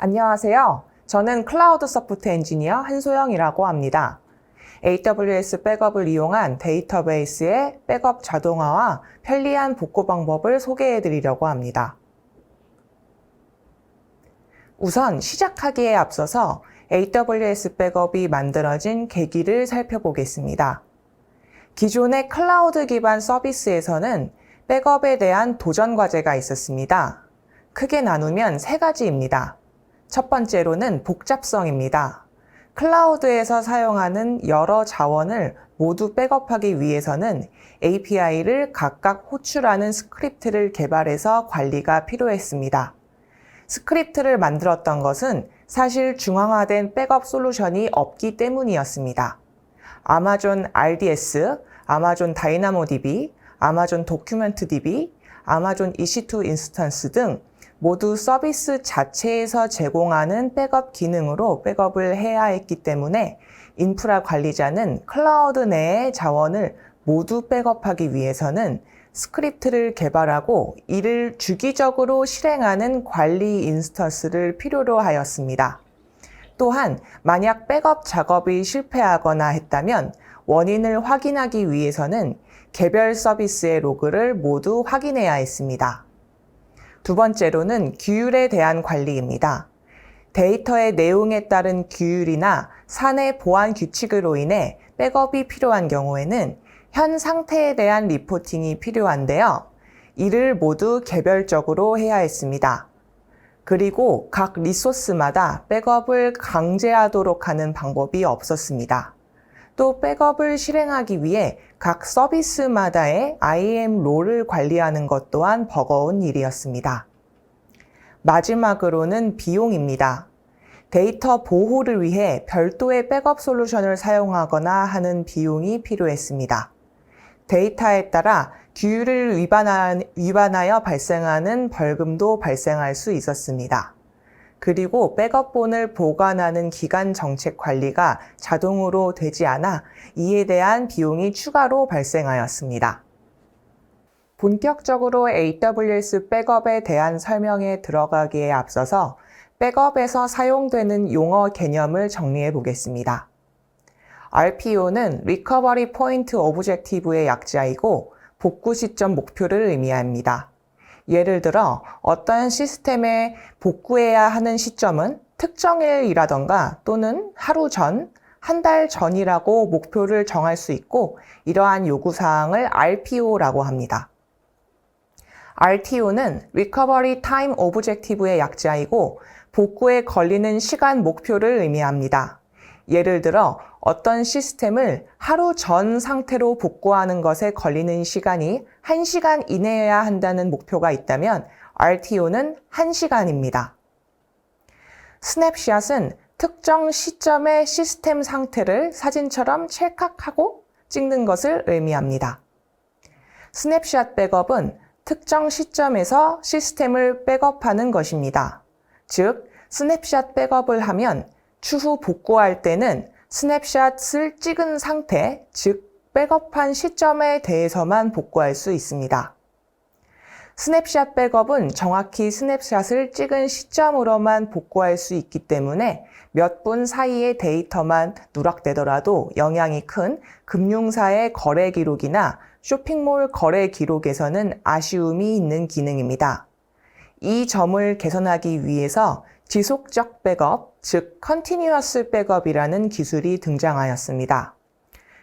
안녕하세요. 저는 클라우드 서포트 엔지니어 한소영이라고 합니다. AWS 백업을 이용한 데이터베이스의 백업 자동화와 편리한 복구 방법을 소개해 드리려고 합니다. 우선 시작하기에 앞서서 AWS 백업이 만들어진 계기를 살펴보겠습니다. 기존의 클라우드 기반 서비스에서는 백업에 대한 도전 과제가 있었습니다. 크게 나누면 세 가지입니다. 첫 번째로는 복잡성입니다. 클라우드에서 사용하는 여러 자원을 모두 백업하기 위해서는 API를 각각 호출하는 스크립트를 개발해서 관리가 필요했습니다. 스크립트를 만들었던 것은 사실 중앙화된 백업 솔루션이 없기 때문이었습니다. 아마존 RDS, 아마존 다이나모DB, 아마존 도큐멘트DB, 아마존 EC2 인스턴스 등 모두 서비스 자체에서 제공하는 백업 기능으로 백업을 해야 했기 때문에 인프라 관리자는 클라우드 내의 자원을 모두 백업하기 위해서는 스크립트를 개발하고 이를 주기적으로 실행하는 관리 인스턴스를 필요로 하였습니다. 또한 만약 백업 작업이 실패하거나 했다면 원인을 확인하기 위해서는 개별 서비스의 로그를 모두 확인해야 했습니다. 두 번째로는 규율에 대한 관리입니다. 데이터의 내용에 따른 규율이나 사내 보안 규칙으로 인해 백업이 필요한 경우에는 현 상태에 대한 리포팅이 필요한데요. 이를 모두 개별적으로 해야 했습니다. 그리고 각 리소스마다 백업을 강제하도록 하는 방법이 없었습니다. 또 백업을 실행하기 위해 각 서비스마다의 IAM 롤을 관리하는 것 또한 버거운 일이었습니다. 마지막으로는 비용입니다. 데이터 보호를 위해 별도의 백업 솔루션을 사용하거나 하는 비용이 필요했습니다. 데이터에 따라 규율을 위반하여 발생하는 벌금도 발생할 수 있었습니다. 그리고 백업본을 보관하는 기간 정책 관리가 자동으로 되지 않아 이에 대한 비용이 추가로 발생하였습니다. 본격적으로 AWS 백업에 대한 설명에 들어가기에 앞서서 백업에서 사용되는 용어 개념을 정리해 보겠습니다. RPO는 Recovery Point Objective의 약자이고 복구 시점 목표를 의미합니다. 예를 들어 어떤 시스템에 복구해야 하는 시점은 특정일이라던가 또는 하루 전, 한 달 전이라고 목표를 정할 수 있고 이러한 요구사항을 RPO라고 합니다. RTO는 Recovery Time Objective의 약자이고 복구에 걸리는 시간 목표를 의미합니다. 예를 들어 어떤 시스템을 하루 전 상태로 복구하는 것에 걸리는 시간이 1시간 이내여야 한다는 목표가 있다면 RTO는 1시간입니다. 스냅샷은 특정 시점의 시스템 상태를 사진처럼 찰칵하고 찍는 것을 의미합니다. 스냅샷 백업은 특정 시점에서 시스템을 백업하는 것입니다. 즉, 스냅샷 백업을 하면 추후 복구할 때는 스냅샷을 찍은 상태, 즉 백업한 시점에 대해서만 복구할 수 있습니다. 스냅샷 백업은 정확히 스냅샷을 찍은 시점으로만 복구할 수 있기 때문에 몇 분 사이의 데이터만 누락되더라도 영향이 큰 금융사의 거래 기록이나 쇼핑몰 거래 기록에서는 아쉬움이 있는 기능입니다. 이 점을 개선하기 위해서 지속적 백업, 즉 Continuous 백업이라는 기술이 등장하였습니다.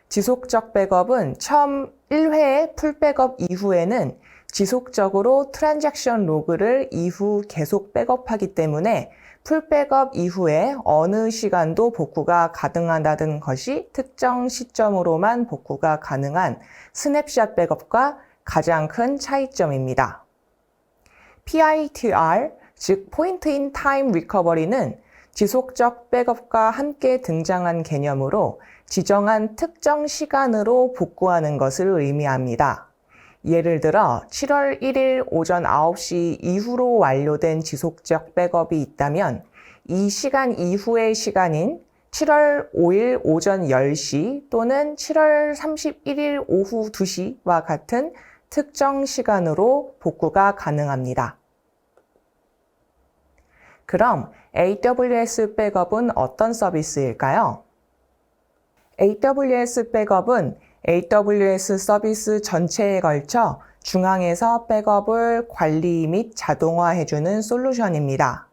지속적 백업은 처음 1회의 풀 백업 이후에는 지속적으로 트랜잭션 로그를 이후 계속 백업하기 때문에 풀 백업 이후에 어느 시간도 복구가 가능하다는 것이 특정 시점으로만 복구가 가능한 스냅샷 백업과 가장 큰 차이점입니다. PITR, 즉 Point in Time Recovery는 지속적 백업과 함께 등장한 개념으로 지정한 특정 시간으로 복구하는 것을 의미합니다. 예를 들어 7월 1일 오전 9시 이후로 완료된 지속적 백업이 있다면 이 시간 이후의 시간인 7월 5일 오전 10시 또는 7월 31일 오후 2시와 같은 특정 시간으로 복구가 가능합니다. 그럼 AWS 백업은 어떤 서비스일까요? AWS 백업은 AWS 서비스 전체에 걸쳐 중앙에서 백업을 관리 및 자동화해주는 솔루션입니다.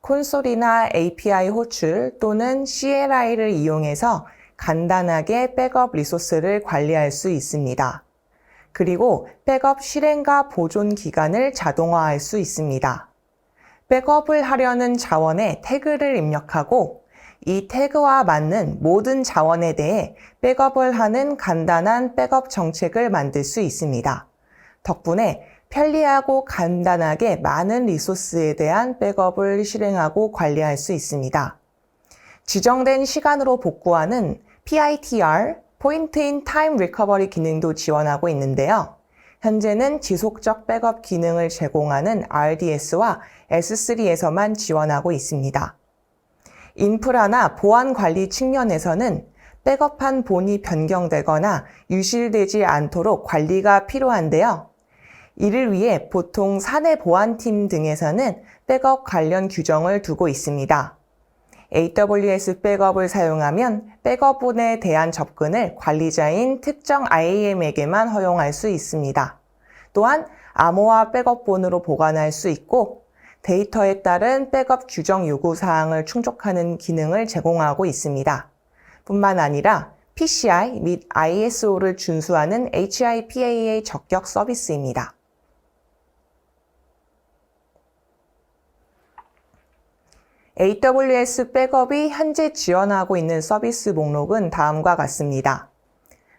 콘솔이나 API 호출 또는 CLI를 이용해서 간단하게 백업 리소스를 관리할 수 있습니다. 그리고 백업 실행과 보존 기간을 자동화할 수 있습니다. 백업을 하려는 자원에 태그를 입력하고 이 태그와 맞는 모든 자원에 대해 백업을 하는 간단한 백업 정책을 만들 수 있습니다. 덕분에 편리하고 간단하게 많은 리소스에 대한 백업을 실행하고 관리할 수 있습니다. 지정된 시간으로 복구하는 PITR, Point in Time Recovery 기능도 지원하고 있는데요. 현재는 지속적 백업 기능을 제공하는 RDS와 S3에서만 지원하고 있습니다. 인프라나 보안 관리 측면에서는 백업한 본이 변경되거나 유실되지 않도록 관리가 필요한데요. 이를 위해 보통 사내 보안팀 등에서는 백업 관련 규정을 두고 있습니다. AWS 백업을 사용하면 백업본에 대한 접근을 관리자인 특정 IAM에게만 허용할 수 있습니다. 또한 암호화 백업본으로 보관할 수 있고 데이터에 따른 백업 규정 요구사항을 충족하는 기능을 제공하고 있습니다. 뿐만 아니라 PCI 및 ISO를 준수하는 HIPAA 적격 서비스입니다. AWS 백업이 현재 지원하고 있는 서비스 목록은 다음과 같습니다.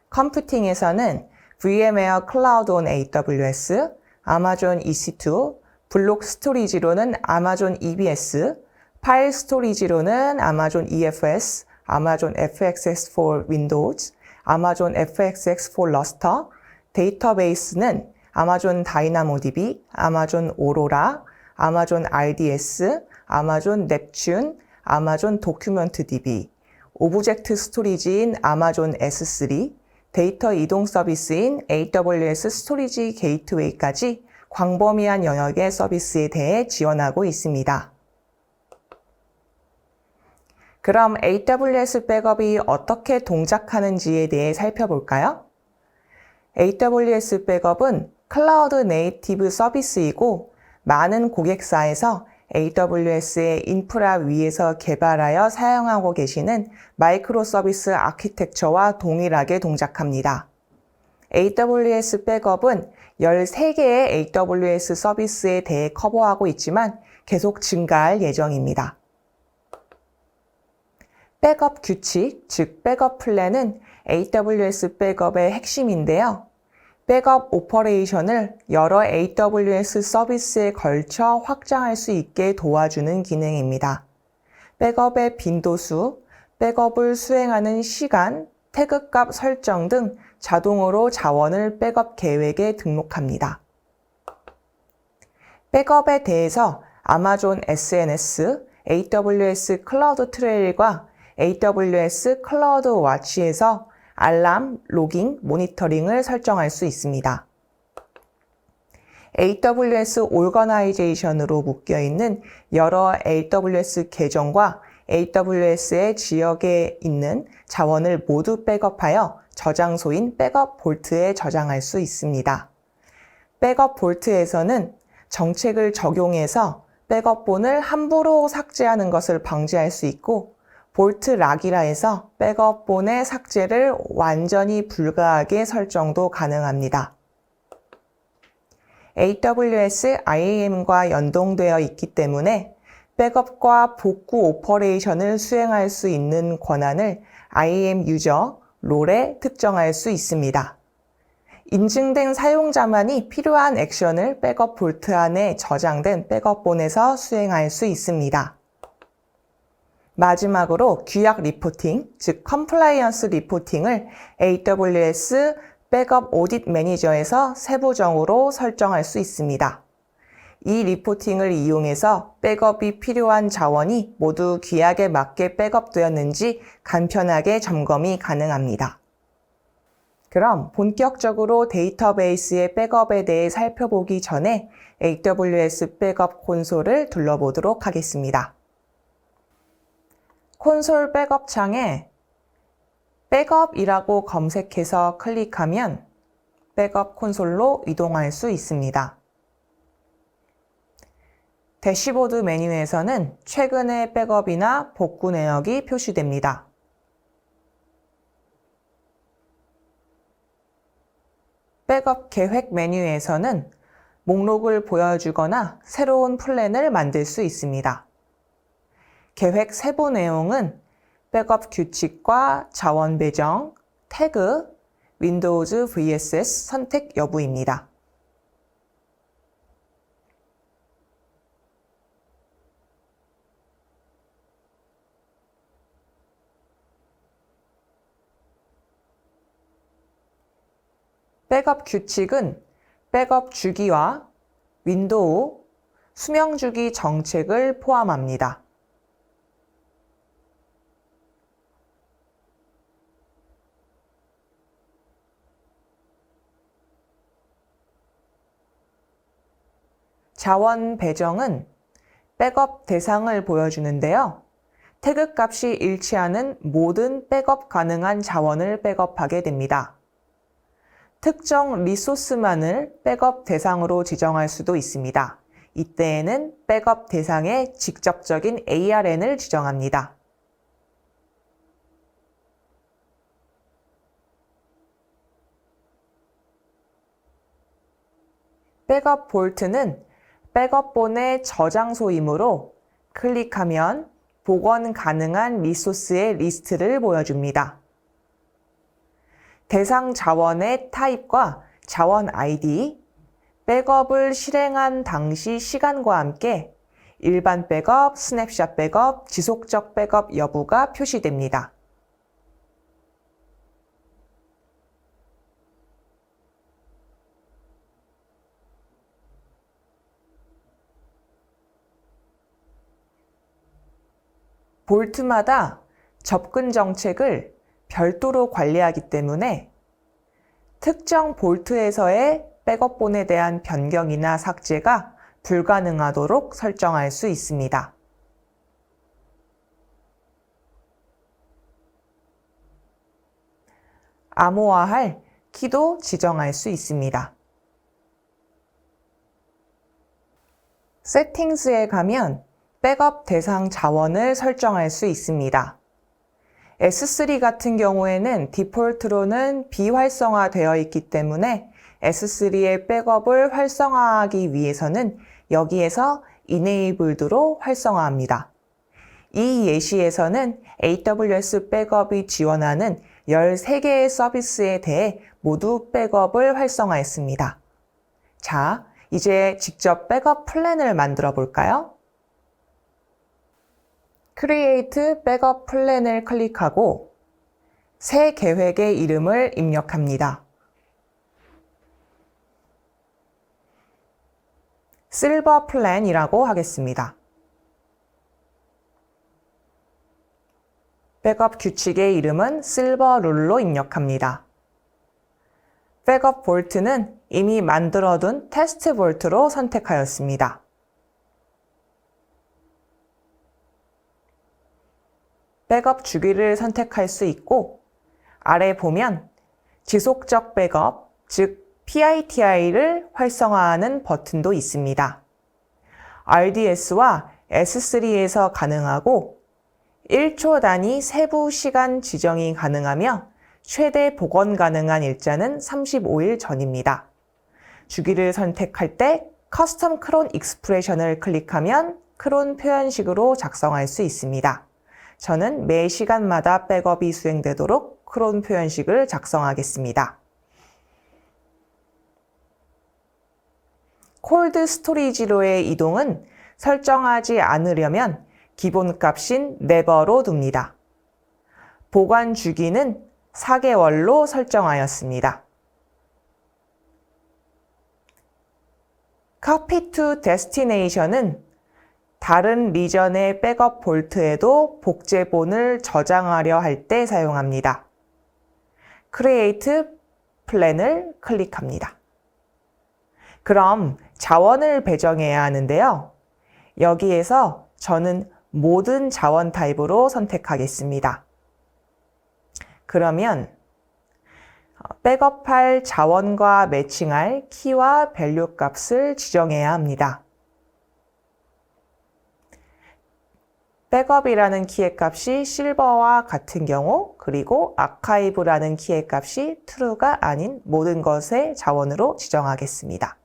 컴퓨팅에서는 VMware Cloud on AWS, 아마존 EC2, 블록 스토리지로는 아마존 EBS, 파일 스토리지로는 아마존 EFS, 아마존 FSx for Windows, 아마존 FSx for Lustre, 데이터베이스는 아마존 다이나모DB, 아마존 오로라, 아마존 RDS, 아마존 넵튠, 아마존 도큐먼트DB, 오브젝트 스토리지인 아마존 S3, 데이터 이동 서비스인 AWS 스토리지 게이트웨이까지 광범위한 영역의 서비스에 대해 지원하고 있습니다. 그럼 AWS 백업이 어떻게 동작하는지에 대해 살펴볼까요? AWS 백업은 클라우드 네이티브 서비스이고 많은 고객사에서 AWS의 인프라 위에서 개발하여 사용하고 계시는 마이크로 서비스 아키텍처와 동일하게 동작합니다. AWS 백업은 13개의 AWS 서비스에 대해 커버하고 있지만 계속 증가할 예정입니다. 백업 규칙, 즉 백업 플랜은 AWS 백업의 핵심인데요. 백업 오퍼레이션을 여러 AWS 서비스에 걸쳐 확장할 수 있게 도와주는 기능입니다. 백업의 빈도수, 백업을 수행하는 시간, 태그값 설정 등 자동으로 자원을 백업 계획에 등록합니다. 백업에 대해서 아마존 SNS, AWS 클라우드 트레일과 AWS 클라우드 와치에서 알람, 로깅, 모니터링을 설정할 수 있습니다. AWS 오거나이제이션으로 묶여있는 여러 AWS 계정과 AWS의 지역에 있는 자원을 모두 백업하여 저장소인 백업 볼트에 저장할 수 있습니다. 백업 볼트에서는 정책을 적용해서 백업본을 함부로 삭제하는 것을 방지할 수 있고 볼트 락이라 해서 백업본의 삭제를 완전히 불가하게 설정도 가능합니다. AWS IAM과 연동되어 있기 때문에 백업과 복구 오퍼레이션을 수행할 수 있는 권한을 IAM 유저, 롤에 특정할 수 있습니다. 인증된 사용자만이 필요한 액션을 백업 볼트 안에 저장된 백업본에서 수행할 수 있습니다. 마지막으로 규약 리포팅, 즉 컴플라이언스 리포팅을 AWS 백업 오딧 매니저에서 세부적으로 설정할 수 있습니다. 이 리포팅을 이용해서 백업이 필요한 자원이 모두 규약에 맞게 백업되었는지 간편하게 점검이 가능합니다. 그럼 본격적으로 데이터베이스의 백업에 대해 살펴보기 전에 AWS 백업 콘솔을 둘러보도록 하겠습니다. 콘솔 백업 창에 백업이라고 검색해서 클릭하면 백업 콘솔로 이동할 수 있습니다. 대시보드 메뉴에서는 최근의 백업이나 복구 내역이 표시됩니다. 백업 계획 메뉴에서는 목록을 보여주거나 새로운 플랜을 만들 수 있습니다. 계획 세부 내용은 백업 규칙과 자원 배정, 태그, 윈도우즈 vs 선택 여부입니다. 백업 규칙은 백업 주기와 윈도우, 수명 주기 정책을 포함합니다. 자원 배정은 백업 대상을 보여주는데요. 태그 값이 일치하는 모든 백업 가능한 자원을 백업하게 됩니다. 특정 리소스만을 백업 대상으로 지정할 수도 있습니다. 이때에는 백업 대상에 직접적인 ARN을 지정합니다. 백업 볼트는 백업본의 저장소이므로 클릭하면 복원 가능한 리소스의 리스트를 보여줍니다. 대상 자원의 타입과 자원 아이디, 백업을 실행한 당시 시간과 함께 일반 백업, 스냅샷 백업, 지속적 백업 여부가 표시됩니다. 볼트마다 접근 정책을 별도로 관리하기 때문에 특정 볼트에서의 백업본에 대한 변경이나 삭제가 불가능하도록 설정할 수 있습니다. 암호화할 키도 지정할 수 있습니다. 세팅스에 가면 백업 대상 자원을 설정할 수 있습니다. S3 같은 경우에는 디폴트로는 비활성화되어 있기 때문에 S3의 백업을 활성화하기 위해서는 여기에서 Enabled로 활성화합니다. 이 예시에서는 AWS 백업이 지원하는 13개의 서비스에 대해 모두 백업을 활성화했습니다. 자, 이제 직접 백업 플랜을 만들어 볼까요? Create 백업 플랜을 클릭하고 새 계획의 이름을 입력합니다. 실버 플랜이라고 하겠습니다. 백업 규칙의 이름은 실버 룰로 입력합니다. 백업 볼트는 이미 만들어둔 테스트 볼트로 선택하였습니다. 백업 주기를 선택할 수 있고 아래 보면 지속적 백업, 즉 PITI를 활성화하는 버튼도 있습니다. RDS와 S3에서 가능하고 1초 단위 세부 시간 지정이 가능하며 최대 복원 가능한 일자는 35일 전입니다. 주기를 선택할 때 커스텀 크론 익스프레션을 클릭하면 크론 표현식으로 작성할 수 있습니다. 저는 매 시간마다 백업이 수행되도록 크론 표현식을 작성하겠습니다. 콜드 스토리지로의 이동은 설정하지 않으려면 기본값인 never로 둡니다. 보관 주기는 4개월로 설정하였습니다. Copy to Destination은 다른 리전의 백업 볼트에도 복제본을 저장하려 할 때 사용합니다. Create 플랜을 클릭합니다. 그럼 자원을 배정해야 하는데요. 여기에서 저는 모든 자원 타입으로 선택하겠습니다. 그러면 백업할 자원과 매칭할 키와 밸류 값을 지정해야 합니다. 백업이라는 키의 값이 실버와 같은 경우, 그리고 아카이브라는 키의 값이 true가 아닌 모든 것의 자원으로 지정하겠습니다.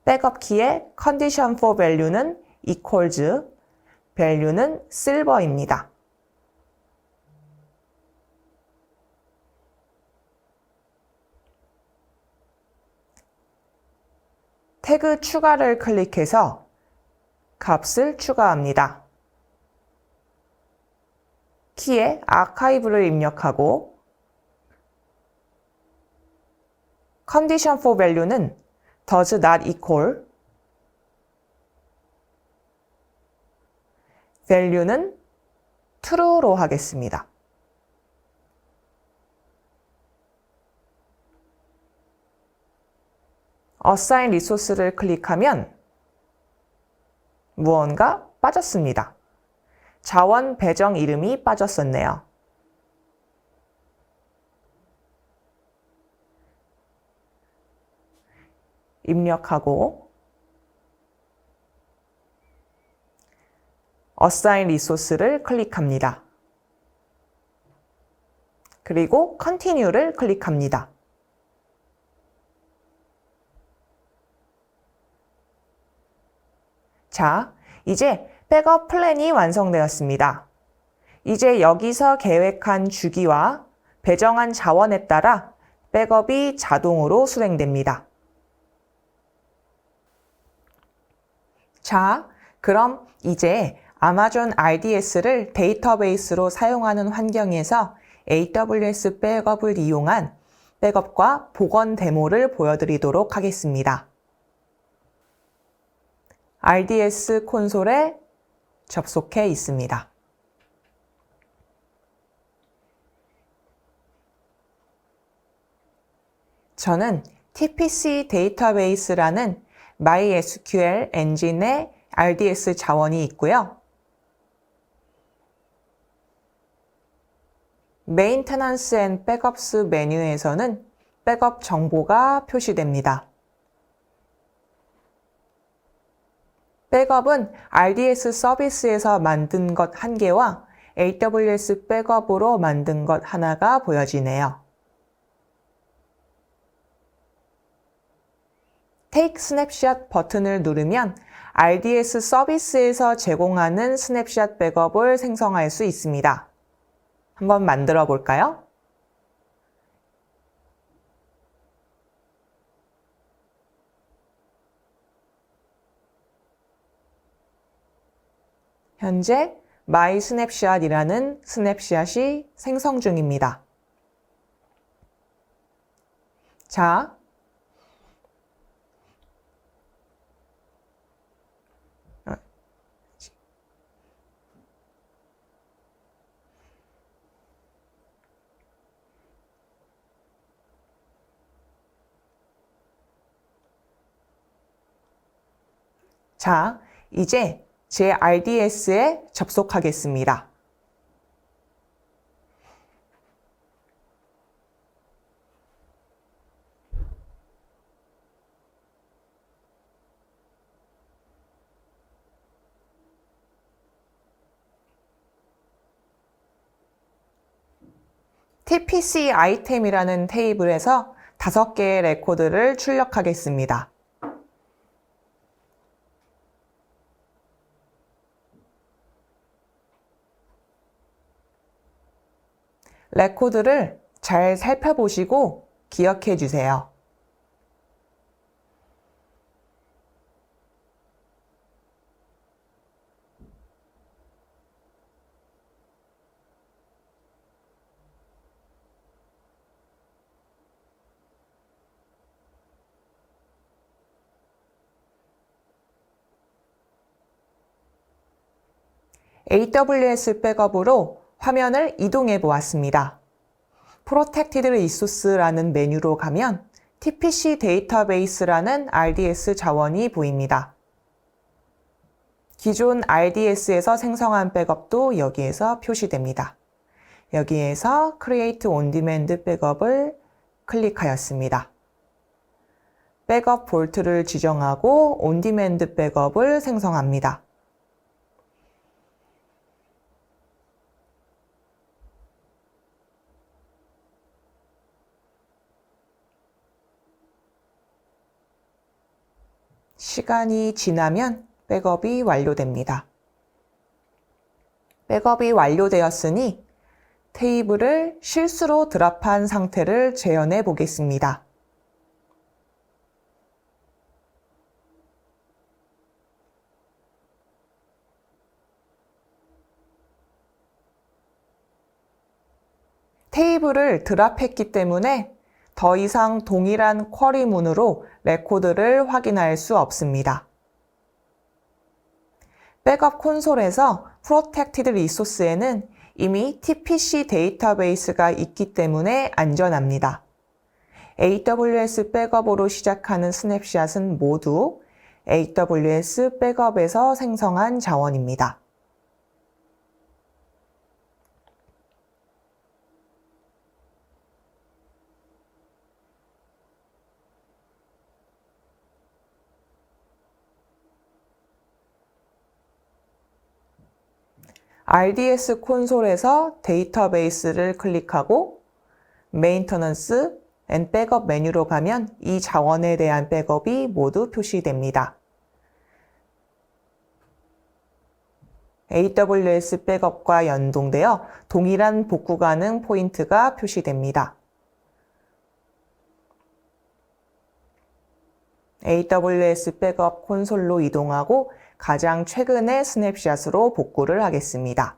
백업 키의 condition for value는 equals, value는 silver입니다. 태그 추가를 클릭해서 값을 추가합니다. 키에 아카이브를 입력하고 condition for value는 does not equal, value는 true로 하겠습니다. assign resource를 클릭하면 무언가 빠졌습니다. 자원 배정 이름이 빠졌었네요. 입력하고 assign resource를 클릭합니다. 그리고 continue를 클릭합니다. 자, 이제 백업 플랜이 완성되었습니다. 이제 여기서 계획한 주기와 배정한 자원에 따라 백업이 자동으로 수행됩니다. 자, 그럼 이제 아마존 RDS를 데이터베이스로 사용하는 환경에서 AWS 백업을 이용한 백업과 복원 데모를 보여드리도록 하겠습니다. RDS 콘솔에 접속해 있습니다. 저는 TPC 데이터베이스라는 MySQL 엔진에 RDS 자원이 있고요. Maintenance and Backups 메뉴에서는 백업 정보가 표시됩니다. 백업은 RDS 서비스에서 만든 것 1개와 AWS 백업으로 만든 것 하나가 보여지네요. Take Snapshot 버튼을 누르면 RDS 서비스에서 제공하는 스냅샷 백업을 생성할 수 있습니다. 한번 만들어 볼까요? 현재 MySnapshot이라는 스냅샷이 생성 중입니다. 자, 이제 제 RDS에 접속하겠습니다. TPC 아이템이라는 테이블에서 5개의 레코드를 출력하겠습니다. 레코드를 잘 살펴보시고 기억해 주세요. AWS 백업으로 화면을 이동해 보았습니다. Protected Resource라는 메뉴로 가면 TPC 데이터베이스라는 RDS 자원이 보입니다. 기존 RDS에서 생성한 백업도 여기에서 표시됩니다. 여기에서 Create On Demand 백업을 클릭하였습니다. 백업 볼트를 지정하고 On Demand 백업을 생성합니다. 시간이 지나면 백업이 완료됩니다. 백업이 완료되었으니 테이블을 실수로 드랍한 상태를 재현해 보겠습니다. 테이블을 드랍했기 때문에 더 이상 동일한 쿼리문으로 레코드를 확인할 수 없습니다. 백업 콘솔에서 Protected Resource에는 이미 TPC 데이터베이스가 있기 때문에 안전합니다. AWS 백업으로 시작하는 스냅샷은 모두 AWS 백업에서 생성한 자원입니다. RDS 콘솔에서 데이터베이스를 클릭하고 Maintenance and Backup 메뉴로 가면 이 자원에 대한 백업이 모두 표시됩니다. AWS 백업과 연동되어 동일한 복구 가능 포인트가 표시됩니다. AWS 백업 콘솔로 이동하고 가장 최근의 스냅샷으로 복구를 하겠습니다.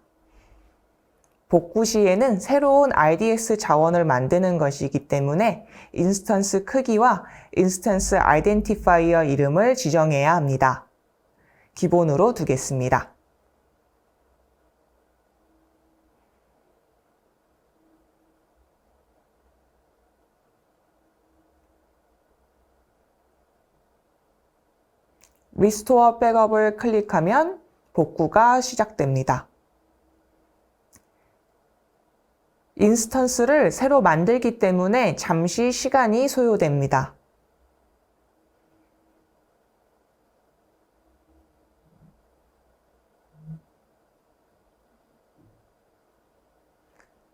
복구 시에는 새로운 RDS 자원을 만드는 것이기 때문에 인스턴스 크기와 인스턴스 아이덴티파이어 이름을 지정해야 합니다. 기본으로 두겠습니다. Restore 백업을 클릭하면 복구가 시작됩니다. 인스턴스를 새로 만들기 때문에 잠시 시간이 소요됩니다.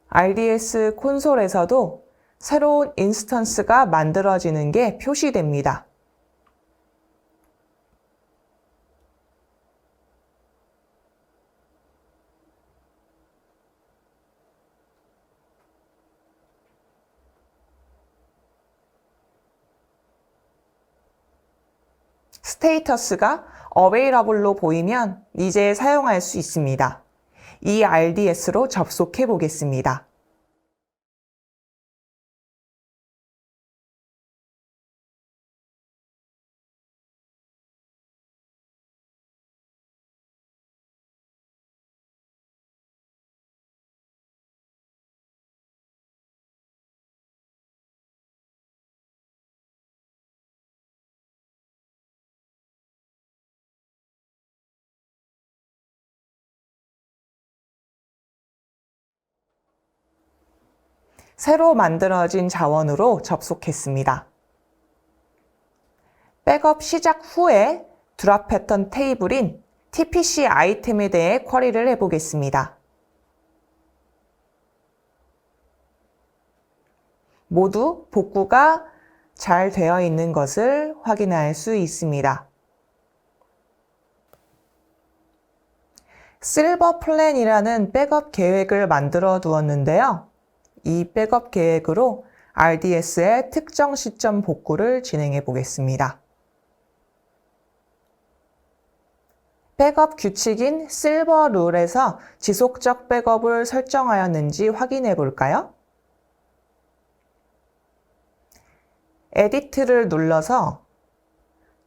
RDS 콘솔에서도 새로운 인스턴스가 만들어지는 게 표시됩니다. 스테이터스가 Available로 보이면 이제 사용할 수 있습니다. 이 RDS로 접속해 보겠습니다. 새로 만들어진 자원으로 접속했습니다. 백업 시작 후에 드랍했던 테이블인 TPC 아이템에 대해 쿼리를 해보겠습니다. 모두 복구가 잘 되어 있는 것을 확인할 수 있습니다. 실버 플랜이라는 백업 계획을 만들어 두었는데요. 이 백업 계획으로 RDS의 특정 시점 복구를 진행해 보겠습니다. 백업 규칙인 실버 룰에서 지속적 백업을 설정하였는지 확인해 볼까요? 에디트를 눌러서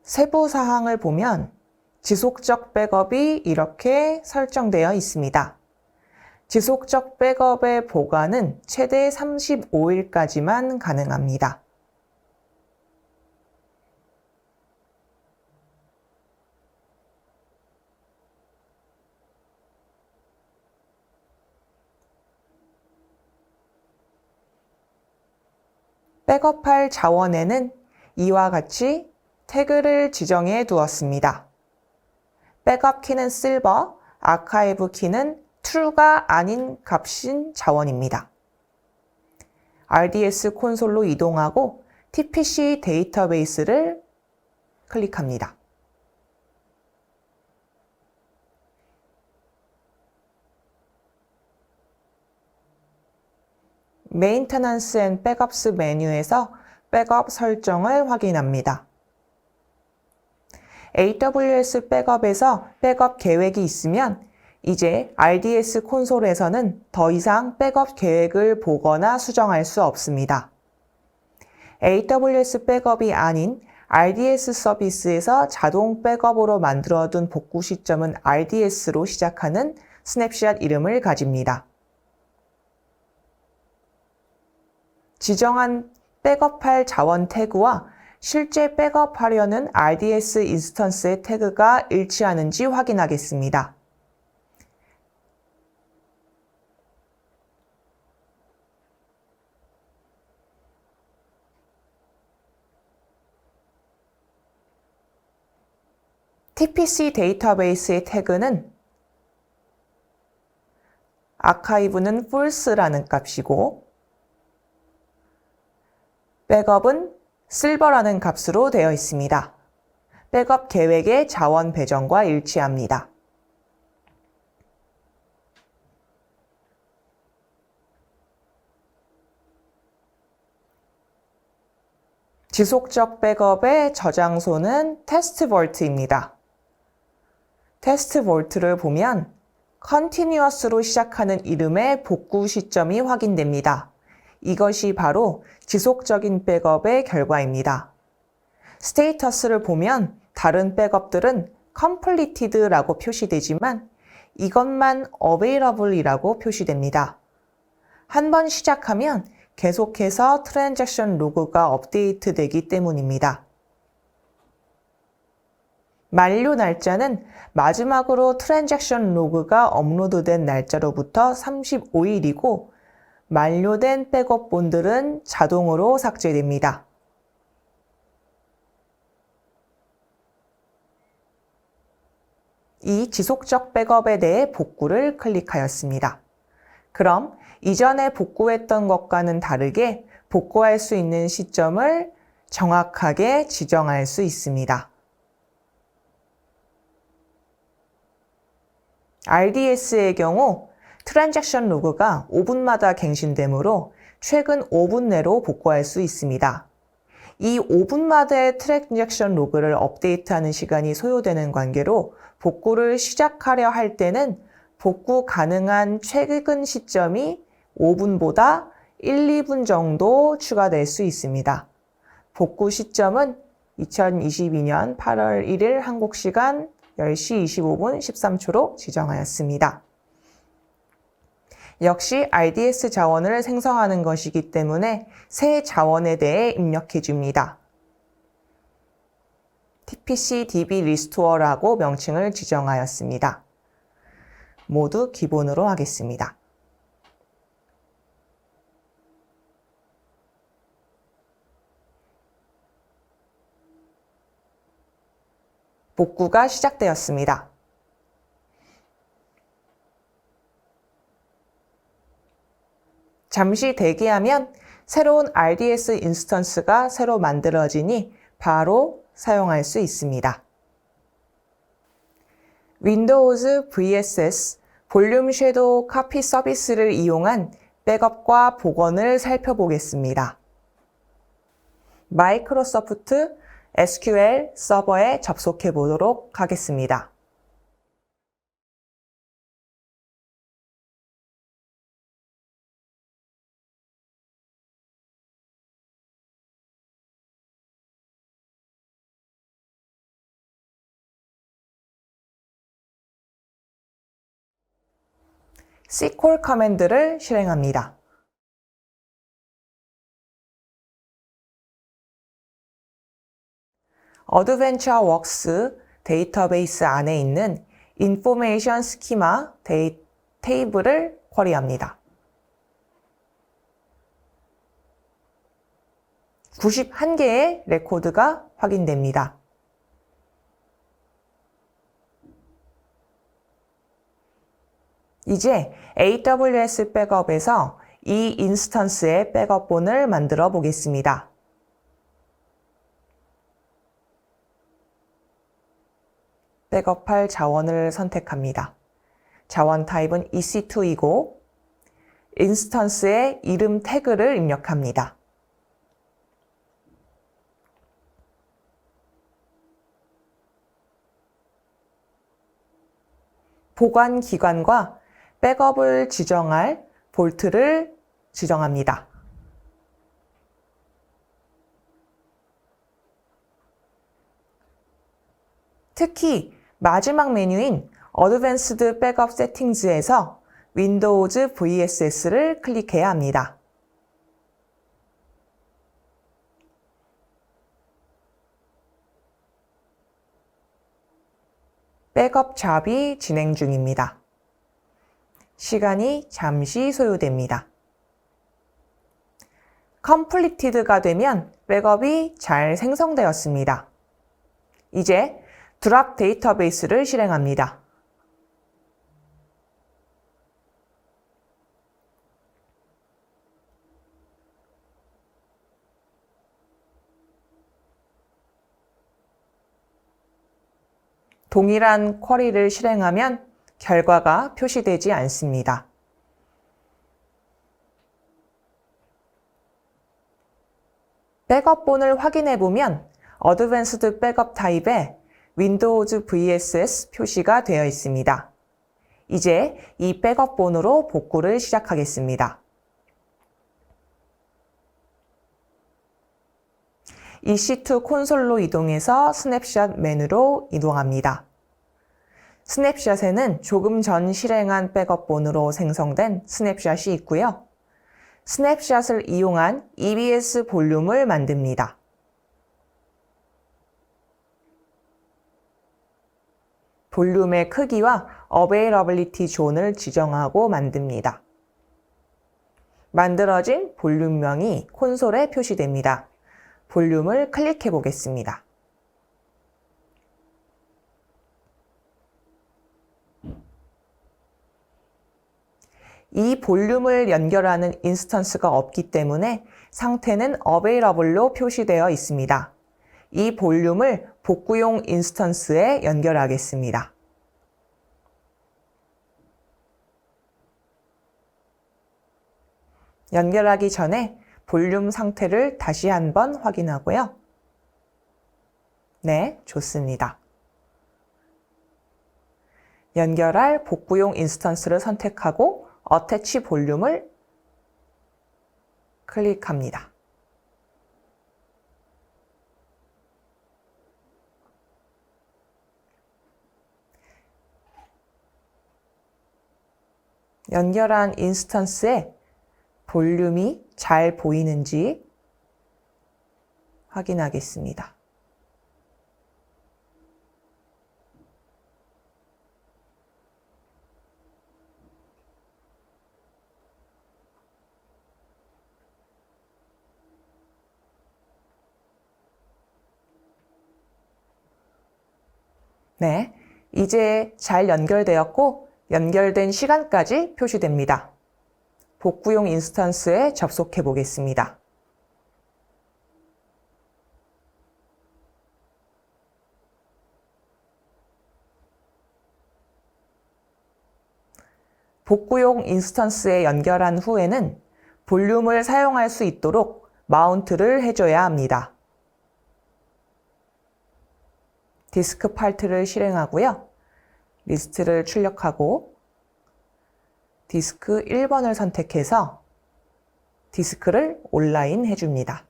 세부 사항을 보면 지속적 백업이 이렇게 설정되어 있습니다. 지속적 백업의 보관은 최대 35일까지만 가능합니다. 백업할 자원에는 이와 같이 태그를 지정해 두었습니다. 백업 키는 실버, 아카이브 키는 true가 아닌 값인 자원입니다. RDS 콘솔로 이동하고 TPC 데이터베이스를 클릭합니다. Maintenance and Backups 메뉴에서 백업 설정을 확인합니다. AWS 백업에서 백업 계획이 있으면 이제 RDS 콘솔에서는 더 이상 백업 계획을 보거나 수정할 수 없습니다. AWS 백업이 아닌 RDS 서비스에서 자동 백업으로 만들어둔 복구 시점은 RDS로 시작하는 스냅샷 이름을 가집니다. 지정한 백업할 자원 태그와 실제 백업하려는 RDS 인스턴스의 태그가 일치하는지 확인하겠습니다. TPC 데이터베이스의 태그는 아카이브는 false라는 값이고 백업은 실버라는 값으로 되어 있습니다. 백업 계획의 자원 배정과 일치합니다. 지속적 백업의 저장소는 테스트볼트입니다. 테스트볼트를 보면 continuous로 시작하는 이름의 복구 시점이 확인됩니다. 이것이 바로 지속적인 백업의 결과입니다. 스테이터스를 보면 다른 백업들은 completed라고 표시되지만 이것만 available이라고 표시됩니다. 한 번 시작하면 계속해서 트랜잭션 로그가 업데이트 되기 때문입니다. 만료 날짜는 마지막으로 트랜잭션 로그가 업로드된 날짜로부터 35일이고 만료된 백업 본들은 자동으로 삭제됩니다. 이 지속적 백업에 대해 복구를 클릭하였습니다. 그럼 이전에 복구했던 것과는 다르게 복구할 수 있는 시점을 정확하게 지정할 수 있습니다. RDS의 경우 트랜잭션 로그가 5분마다 갱신되므로 최근 5분 내로 복구할 수 있습니다. 이 5분마다의 트랜잭션 로그를 업데이트하는 시간이 소요되는 관계로 복구를 시작하려 할 때는 복구 가능한 최근 시점이 5분보다 1, 2분 정도 추가될 수 있습니다. 복구 시점은 2022년 8월 1일 한국 시간 10시 25분 13초로 지정하였습니다. 역시 RDS 자원을 생성하는 것이기 때문에 새 자원에 대해 입력해 줍니다. TPC DB Restore라고 명칭을 지정하였습니다. 모두 기본으로 하겠습니다. 복구가 시작되었습니다. 잠시 대기하면 새로운 RDS 인스턴스가 새로 만들어지니 바로 사용할 수 있습니다. 윈도우즈 VSS 볼륨 섀도우 카피 서비스를 이용한 백업과 복원을 살펴보겠습니다. 마이크로소프트 SQL 서버에 접속해 보도록 하겠습니다. call 커맨드를 실행합니다. 어드벤처 웍스 데이터베이스 안에 있는 인포메이션 스키마 테이블을 쿼리합니다. 91개의 레코드가 확인됩니다. 이제 AWS 백업에서 이 인스턴스의 백업본을 만들어 보겠습니다. 백업할 자원을 선택합니다. 자원 타입은 EC2이고 인스턴스의 이름 태그를 입력합니다. 보관 기관과 백업을 지정할 볼트를 지정합니다. 특히 마지막 메뉴인 Advanced Backup Settings에서 Windows VSS를 클릭해야 합니다. 백업 잡이 진행 중입니다. 시간이 잠시 소요됩니다. Completed가 되면 백업이 잘 생성되었습니다. 이제 드랍 데이터베이스를 실행합니다. 동일한 쿼리를 실행하면 결과가 표시되지 않습니다. 백업본을 확인해 보면 Advanced Backup 타입에 Windows VSS 표시가 되어 있습니다. 이제 이 백업본으로 복구를 시작하겠습니다. EC2 콘솔로 이동해서 스냅샷 메뉴로 이동합니다. 스냅샷에는 조금 전 실행한 백업본으로 생성된 스냅샷이 있고요. 스냅샷을 이용한 EBS 볼륨을 만듭니다. 볼륨의 크기와 Availability 존을 지정하고 만듭니다. 만들어진 볼륨명이 콘솔에 표시됩니다. 볼륨을 클릭해 보겠습니다. 이 볼륨을 연결하는 인스턴스가 없기 때문에 상태는 Available로 표시되어 있습니다. 이 볼륨을 복구용 인스턴스에 연결하겠습니다. 연결하기 전에 볼륨 상태를 다시 한번 확인하고요. 네, 좋습니다. 연결할 복구용 인스턴스를 선택하고 어태치 볼륨을 클릭합니다. 연결한 인스턴스에 볼륨이 잘 보이는지 확인하겠습니다. 네, 이제 잘 연결되었고 연결된 시간까지 표시됩니다. 복구용 인스턴스에 접속해 보겠습니다. 복구용 인스턴스에 연결한 후에는 볼륨을 사용할 수 있도록 마운트를 해줘야 합니다. 디스크 파트를 실행하고요. 리스트를 출력하고 디스크 1번을 선택해서 디스크를 온라인 해줍니다.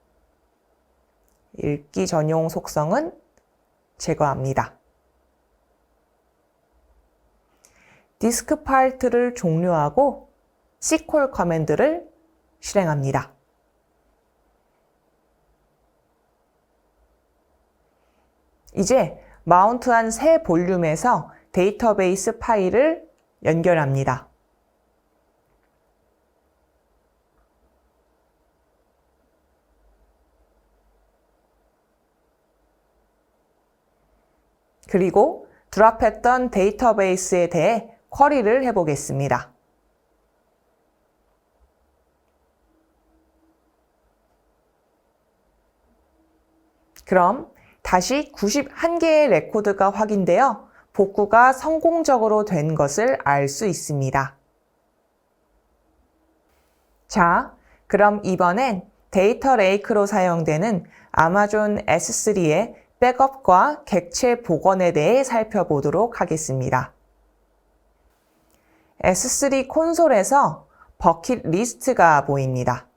읽기 전용 속성은 제거합니다. 디스크 파일트를 종료하고 call 커맨드를 실행합니다. 이제 마운트한 새 볼륨에서 데이터베이스 파일을 연결합니다. 그리고 드랍했던 데이터베이스에 대해 쿼리를 해보겠습니다. 그럼 다시 91개의 레코드가 확인되어 복구가 성공적으로 된 것을 알 수 있습니다. 자, 그럼 이번엔 데이터 레이크로 사용되는 아마존 S3의 백업과 객체 복원에 대해 살펴보도록 하겠습니다. S3 콘솔에서 버킷 리스트가 보입니다.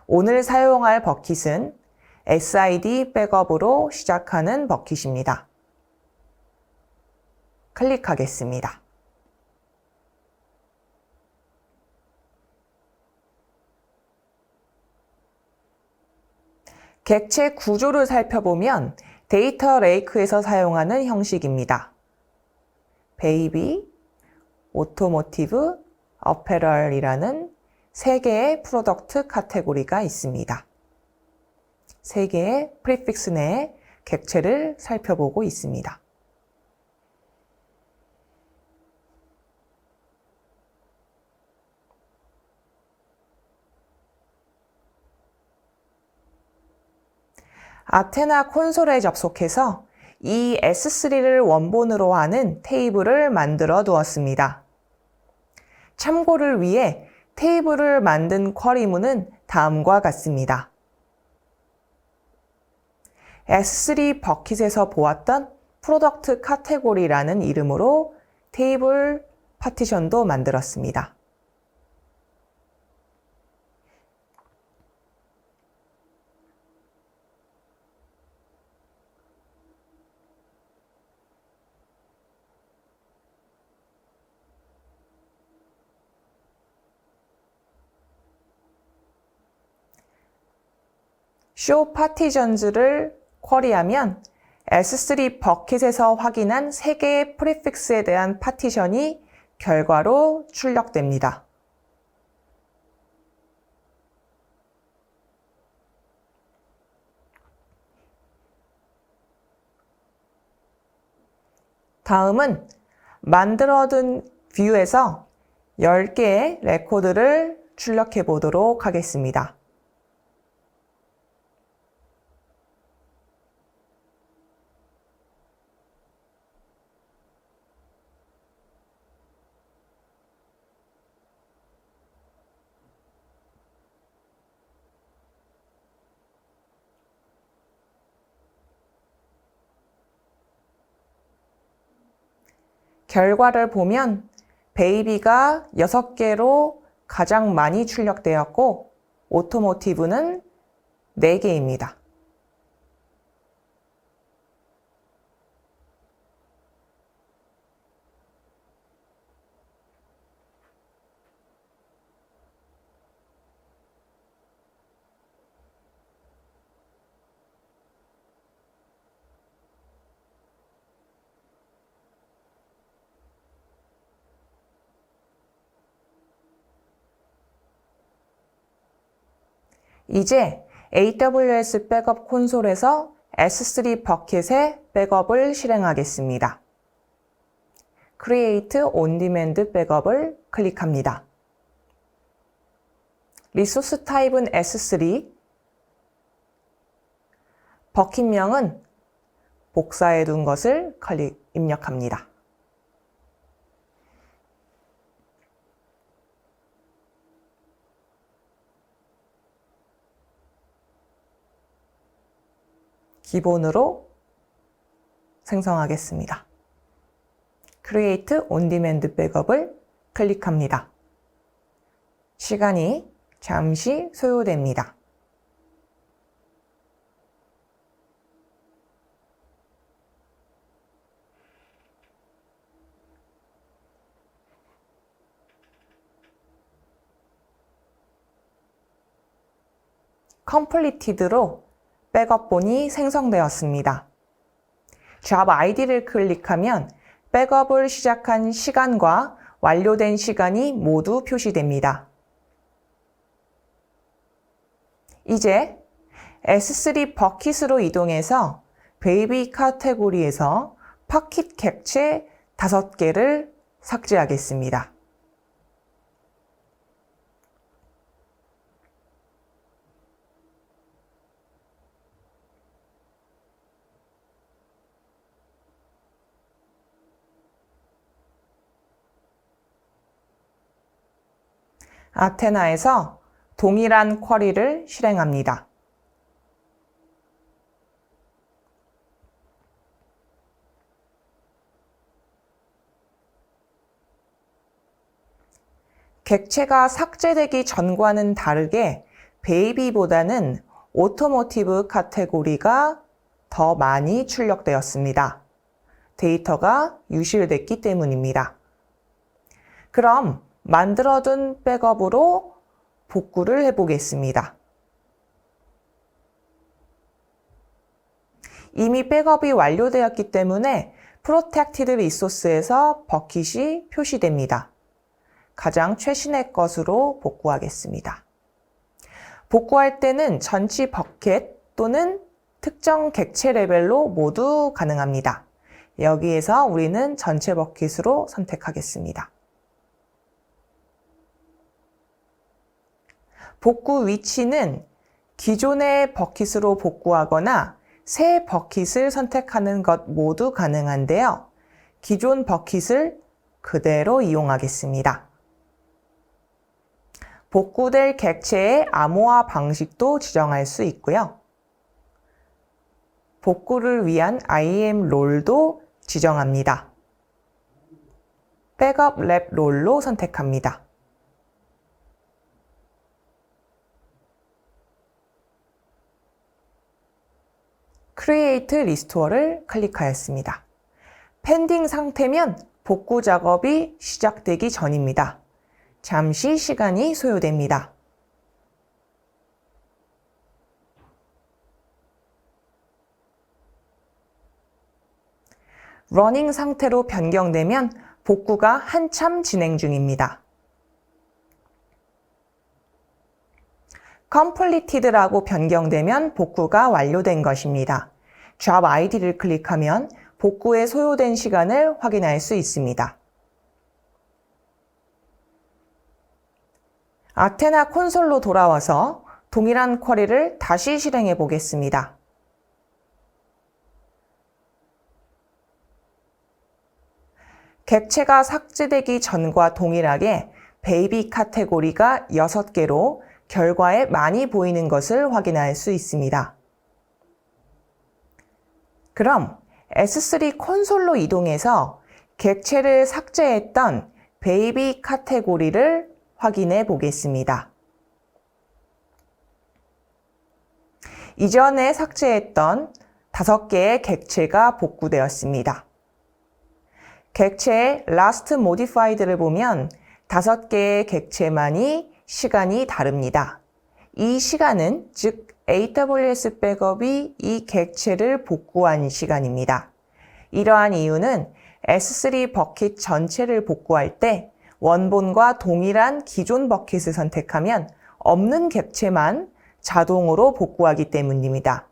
오늘 사용할 버킷은 SID 백업으로 시작하는 버킷입니다. 클릭하겠습니다. 객체 구조를 살펴보면 데이터 레이크에서 사용하는 형식입니다. 베이비, 오토모티브, 어페럴이라는 3개의 프로덕트 카테고리가 있습니다. 3개의 프리픽스 내에 객체를 살펴보고 있습니다. 아테나 콘솔에 접속해서 이 S3를 원본으로 하는 테이블을 만들어 두었습니다. 참고를 위해 테이블을 만든 쿼리문은 다음과 같습니다. S3 버킷에서 보았던 프로덕트 카테고리라는 이름으로 테이블 파티션도 만들었습니다. show particons를 쿼리하면 S3 버킷에서 확인한 3개의 프리픽스에 대한 파티션이 결과로 출력됩니다. 다음은 만들어둔 뷰에서 10개의 레코드를 출력해 보도록 하겠습니다. 결과를 보면 베이비가 6개로 가장 많이 출력되었고 오토모티브는 4개입니다. 이제 AWS 백업 콘솔에서 S3 버킷의 백업을 실행하겠습니다. Create On Demand 백업을 클릭합니다. 리소스 타입은 S3, 버킷명은 복사해 둔 것을 입력합니다. 기본으로 생성하겠습니다. Create On Demand 백업을 클릭합니다. 시간이 잠시 소요됩니다. completed로 백업본이 생성되었습니다. 잡 아이디를 클릭하면 백업을 시작한 시간과 완료된 시간이 모두 표시됩니다. 이제 S3 버킷으로 이동해서 베이비 카테고리에서 파킷 객체 5개를 삭제하겠습니다. 아테나에서 동일한 쿼리를 실행합니다. 객체가 삭제되기 전과는 다르게 베이비보다는 오토모티브 카테고리가 더 많이 출력되었습니다. 데이터가 유실됐기 때문입니다. 그럼 만들어둔 백업으로 복구를 해보겠습니다. 이미 백업이 완료되었기 때문에 Protected Resource에서 버킷이 표시됩니다. 가장 최신의 것으로 복구하겠습니다. 복구할 때는 전치 버킷 또는 특정 객체 레벨로 모두 가능합니다. 여기에서 우리는 전체 버킷으로 선택하겠습니다. 복구 위치는 기존의 버킷으로 복구하거나 새 버킷을 선택하는 것 모두 가능한데요. 기존 버킷을 그대로 이용하겠습니다. 복구될 객체의 암호화 방식도 지정할 수 있고요. 복구를 위한 IAM 롤도 지정합니다. 백업 랩 롤로 선택합니다. Create Restore를 클릭하였습니다. 펜딩 상태면 복구 작업이 시작되기 전입니다. 잠시 시간이 소요됩니다. 러닝 상태로 변경되면 복구가 한참 진행 중입니다. Completed라고 변경되면 복구가 완료된 것입니다. 잡 아이디를 클릭하면 복구에 소요된 시간을 확인할 수 있습니다. 아테나 콘솔로 돌아와서 동일한 쿼리를 다시 실행해 보겠습니다. 객체가 삭제되기 전과 동일하게 베이비 카테고리가 6개로 결과에 많이 보이는 것을 확인할 수 있습니다. 그럼 S3 콘솔로 이동해서 객체를 삭제했던 베이비 카테고리를 확인해 보겠습니다. 이전에 삭제했던 5개의 객체가 복구되었습니다. 객체의 last modified를 보면 5개의 객체만이 시간이 다릅니다. 이 시간은 즉 AWS 백업이 이 객체를 복구한 시간입니다. 이러한 이유는 S3 버킷 전체를 복구할 때 원본과 동일한 기존 버킷을 선택하면 없는 객체만 자동으로 복구하기 때문입니다.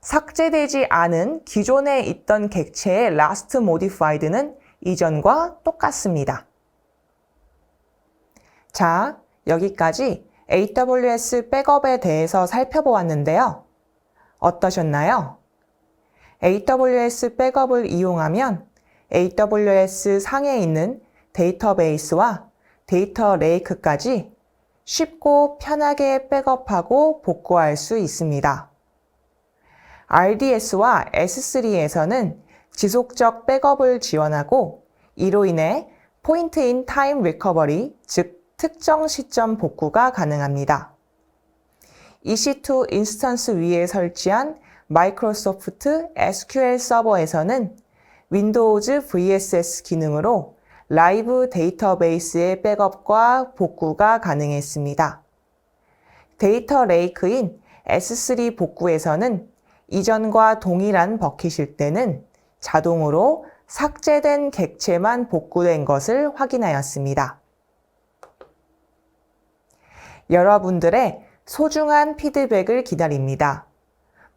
삭제되지 않은 기존에 있던 객체의 last modified는 이전과 똑같습니다. 자, 여기까지 AWS 백업에 대해서 살펴보았는데요. 어떠셨나요? AWS 백업을 이용하면 AWS 상에 있는 데이터베이스와 데이터 레이크까지 쉽고 편하게 백업하고 복구할 수 있습니다. RDS와 S3에서는 지속적 백업을 지원하고 이로 인해 포인트 인 타임 리커버리, 즉 특정 시점 복구가 가능합니다. EC2 인스턴스 위에 설치한 마이크로소프트 SQL 서버에서는 윈도우즈 VSS 기능으로 라이브 데이터베이스의 백업과 복구가 가능했습니다. 데이터 레이크인 S3 복구에서는 이전과 동일한 버킷일 때는 자동으로 삭제된 객체만 복구된 것을 확인하였습니다. 여러분들의 소중한 피드백을 기다립니다.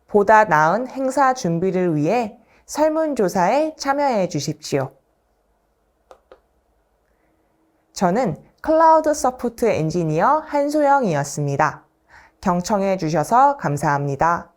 보다 나은 행사 준비를 위해 설문조사에 참여해 주십시오. 저는 클라우드 서포트 엔지니어 한소영이었습니다. 경청해 주셔서 감사합니다.